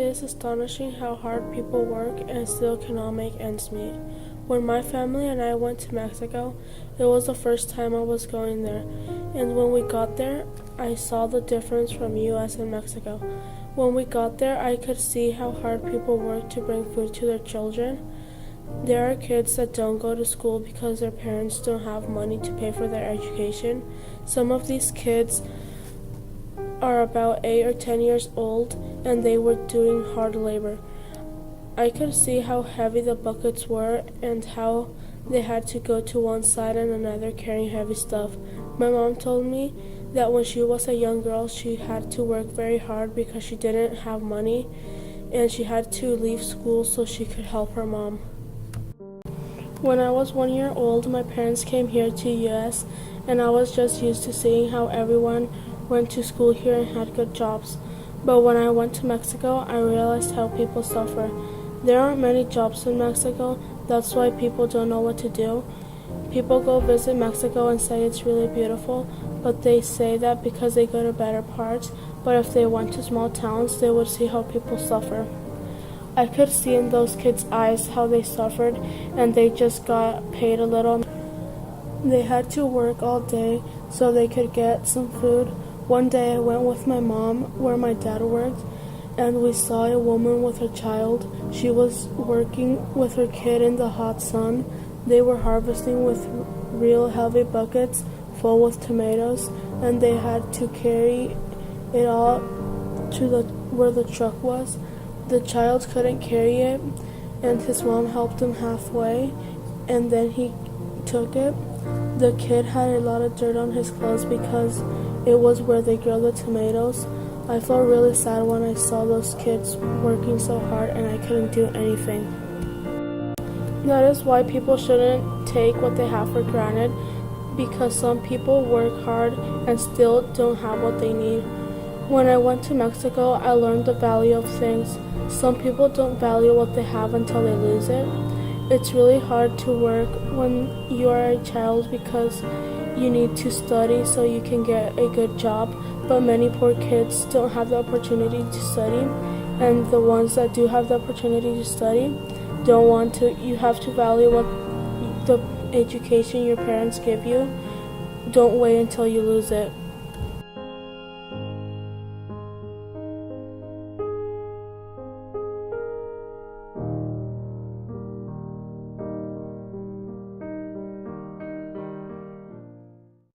is astonishing how hard people work and still cannot make ends meet. When my family and I went to Mexico, it was the first time I was going there, and when we got there, I saw the difference from US and Mexico. When we got there, I could see how hard people work to bring food to their children. There are kids that don't go to school because their parents don't have money to pay for their education. Some of these kids are about 8 or 10 years old, and they were doing hard labor. I could see how heavy the buckets were and how they had to go to one side and another carrying heavy stuff. My mom told me that when she was a young girl, she had to work very hard because she didn't have money, and she had to leave school so she could help her mom. When I was 1 year old, my parents came here to US, and I was just used to seeing how everyone went to school here and had good jobs. But when I went to Mexico, I realized how people suffer. There aren't many jobs in Mexico, that's why people don't know what to do. People go visit Mexico and say it's really beautiful, but they say that because they go to better parts, but if they went to small towns, they would see how people suffer. I could see in those kids' eyes how they suffered, and they just got paid a little. They had to work all day so they could get some food. One day I went with my mom where my dad worked, and we saw a woman with her child. She was working with her kid in the hot sun. They were harvesting with real heavy buckets full with tomatoes, and they had to carry it all to where the truck was. The child couldn't carry it, and his mom helped him halfway, and then he took it. The kid had a lot of dirt on his clothes because it was where they grow the tomatoes. I felt really sad when I saw those kids working so hard and I couldn't do anything. That is why people shouldn't take what they have for granted, because some people work hard and still don't have what they need. When I went to Mexico, I learned the value of things. Some people don't value what they have until they lose it. It's really hard to work when you are a child because you need to study so you can get a good job, but many poor kids don't have the opportunity to study, and the ones that do have the opportunity to study don't want to. You have to value what the education your parents give you. Don't wait until you lose it.